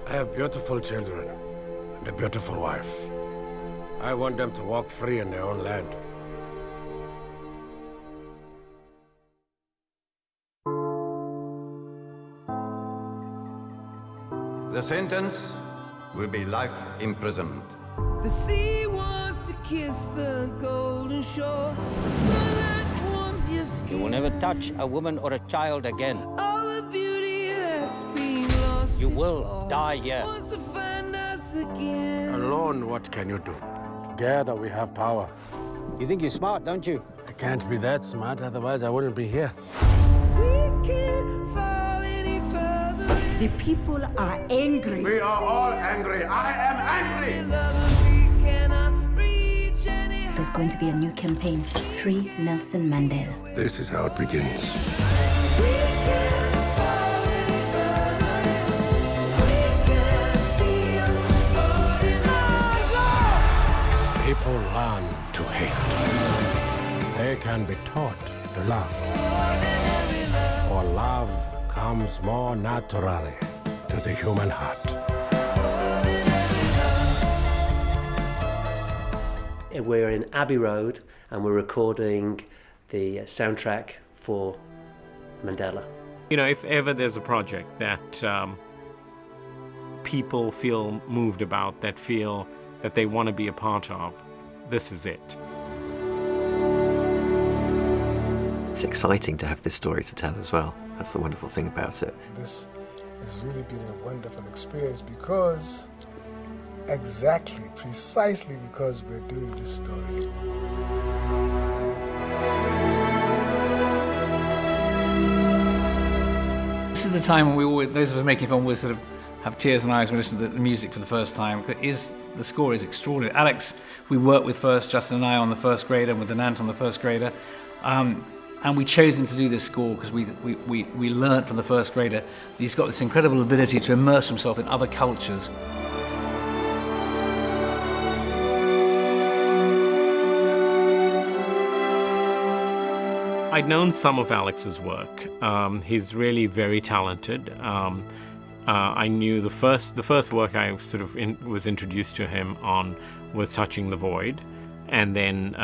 I have beautiful children and a beautiful wife. I want them to walk free in their own land. The sentence will be life imprisonment. The sea wants to kiss the golden shore. The sunlight warms your skin. You will never touch a woman or a child again. All the beauty that's been lost. You will die here. Wants to find us again. Alone, what can you do? Together we have power. You think you're smart, don't you? I can't be that smart, otherwise I wouldn't be here. We can't fall any further. The people are angry. We are all angry. I am angry! We cannot reach any There's going to be a new campaign, Free Nelson Mandela. This is how it begins. People learn to hate. They can be taught to love. For love comes more naturally to the human heart. We're in Abbey Road and we're recording the soundtrack for Mandela. You know, if ever there's a project that people feel moved about, that feel that they want to be a part of, this is it. It's exciting to have this story to tell as well. That's the wonderful thing about it. This has really been a wonderful experience because, precisely because we're doing this story. This is the time when we always, those of us making film, always sort of have tears in our eyes when we listen to the music for the first time. The score is extraordinary. Alex, we worked with first, Justin and I on the First Grader, and with Anant on the First Grader. And we chose him to do this score because we learnt from the First Grader that he's got this incredible ability to immerse himself in other cultures. I'd known some of Alex's work. He's really very talented. I knew the first work I sort of was introduced to him on was Touching the Void, and then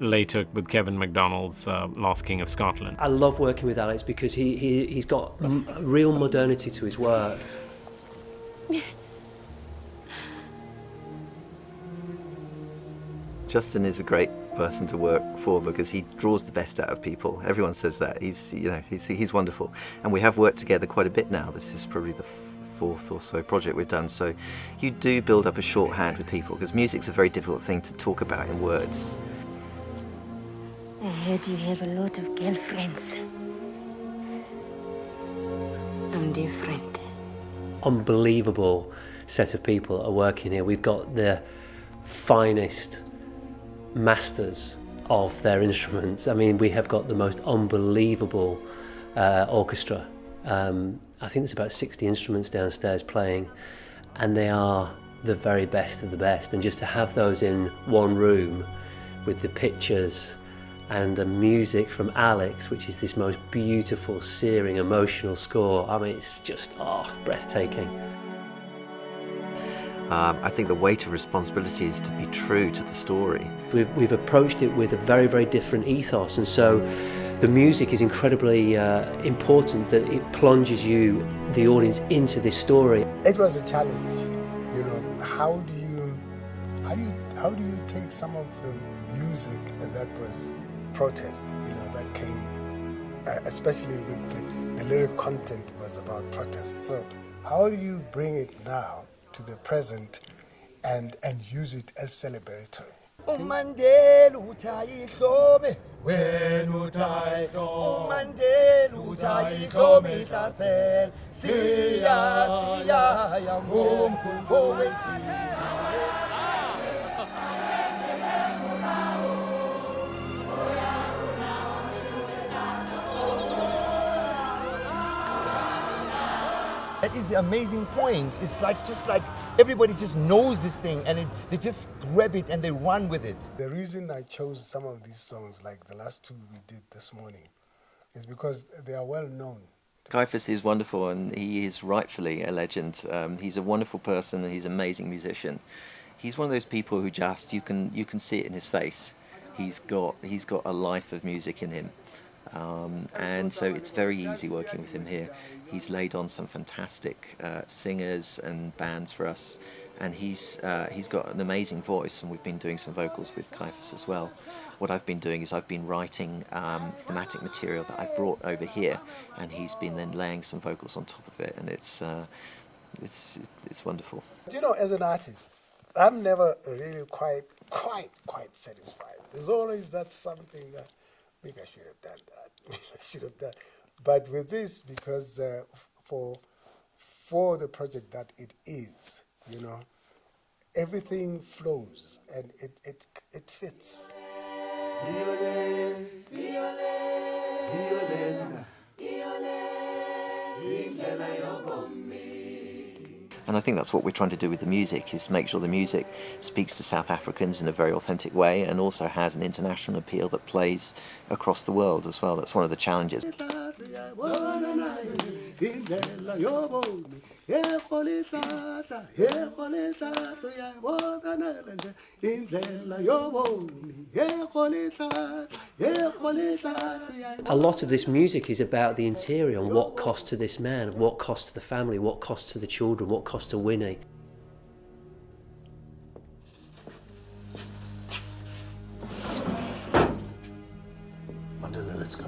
later with Kevin MacDonald's Last King of Scotland. I love working with Alex because he's got a real modernity to his work. Justin is a great person to work for because he draws the best out of people. Everyone says that. He's wonderful. And we have worked together quite a bit now. This is probably the fourth or so project we've done. So you do build up a shorthand with people because music's a very difficult thing to talk about in words. I heard you have a lot of girlfriends. I'm different. Unbelievable set of people are working here. We've got the finest masters of their instruments. I mean, we have got the most unbelievable orchestra. I think there's about 60 instruments downstairs playing, and they are the very best of the best. And just to have those in one room with the pictures and the music from Alex, which is this most beautiful, searing, emotional score, I mean, it's just, breathtaking. I think the weight of responsibility is to be true to the story. We've approached it with a very, very different ethos, and so the music is incredibly important that it plunges you, the audience, into this story. It was a challenge, you know. How do you take some of the music that was protest, you know, that came, especially with the lyric content was about protest. So how do you bring it now to the present and use it as celebratory? Mandela uthaya ihlobe wena uthaya ihlobe Mandela uthaya ihlobe ihlasela siya ngomkhumbulo wesizwe. That is the amazing point. It's just like everybody just knows this thing and they just grab it and they run with it. The reason I chose some of these songs, like the last two we did this morning, is because they are well known Caiaphas is wonderful, and he is rightfully a legend. He's a wonderful person, and he's an amazing musician. He's one of those people who just you can see it in his face. He's got a life of music in him, and so it's very easy working with him here. He's laid on some fantastic singers and bands for us, and he's got an amazing voice, and we've been doing some vocals with Caiaphas as well. What I've been doing is I've been writing thematic material that I've brought over here, and he's been then laying some vocals on top of it, and it's wonderful. You know, as an artist, I'm never really quite satisfied. There's always that something that maybe I should have done that. Maybe I should have done. But with this, because for the project that it is, you know, everything flows and it fits. And I think that's what we're trying to do with the music, is make sure the music speaks to South Africans in a very authentic way, and also has an international appeal that plays across the world as well. That's one of the challenges. A lot of this music is about the interior and what cost to this man, what cost to the family, what cost to the children, what cost to Winnie. Mandela, let's go.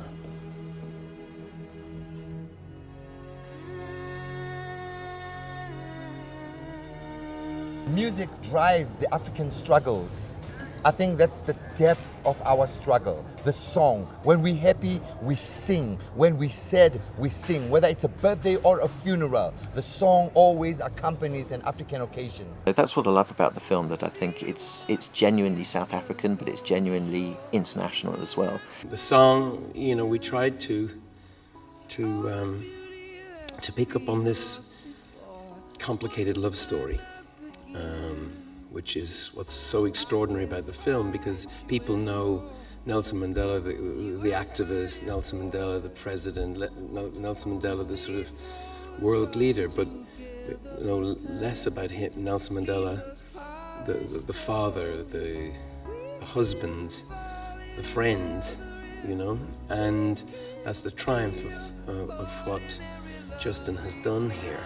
Music drives the African struggles. I think that's the depth of our struggle. The song. When we're happy, we sing. When we're sad, we sing. Whether it's a birthday or a funeral, the song always accompanies an African occasion. That's what I love about the film, that I think it's genuinely South African, but it's genuinely international as well. The song, you know, we tried to pick up on this complicated love story. Which is what's so extraordinary about the film, because people know Nelson Mandela, the activist, Nelson Mandela, the president, Nelson Mandela, the sort of world leader, but you know less about him, Nelson Mandela, the father, the husband, the friend, you know, and that's the triumph of what Justin has done here.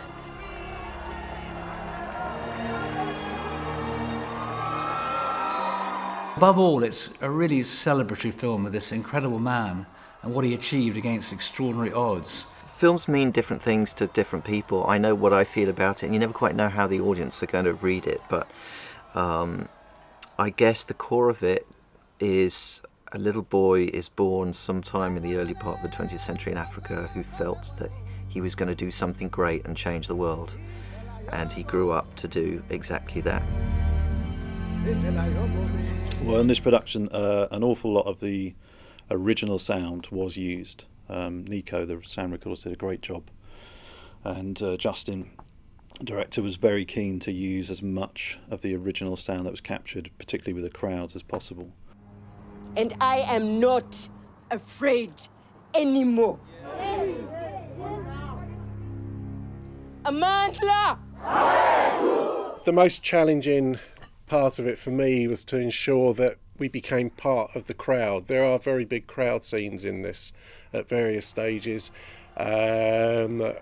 Above all, it's a really celebratory film of this incredible man and what he achieved against extraordinary odds. Films mean different things to different people. I know what I feel about it, and you never quite know how the audience are going to read it, but I guess the core of it is a little boy is born sometime in the early part of the 20th century in Africa who felt that he was going to do something great and change the world, and he grew up to do exactly that. Well, in this production, an awful lot of the original sound was used. Nico, the sound recorder, did a great job. And Justin, the director, was very keen to use as much of the original sound that was captured, particularly with the crowds, as possible. And I am not afraid anymore. Amandla! The most challenging part of it for me was to ensure that we became part of the crowd. There are very big crowd scenes in this at various stages. Again,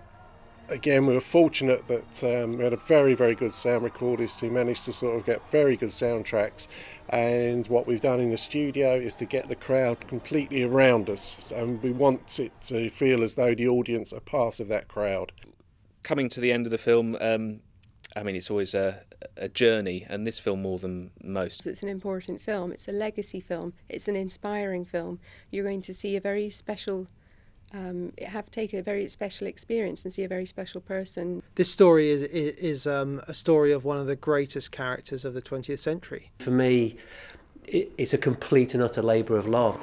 we were fortunate that we had a very, very good sound recordist who managed to sort of get very good soundtracks, and what we've done in the studio is to get the crowd completely around us, and we want it to feel as though the audience are part of that crowd. Coming to the end of the film, I mean, it's always a journey, and this film more than most. It's an important film, it's a legacy film, it's an inspiring film. You're going to see a very special, take a very special experience and see a very special person. This story is a story of one of the greatest characters of the 20th century. For me, it's a complete and utter labour of love.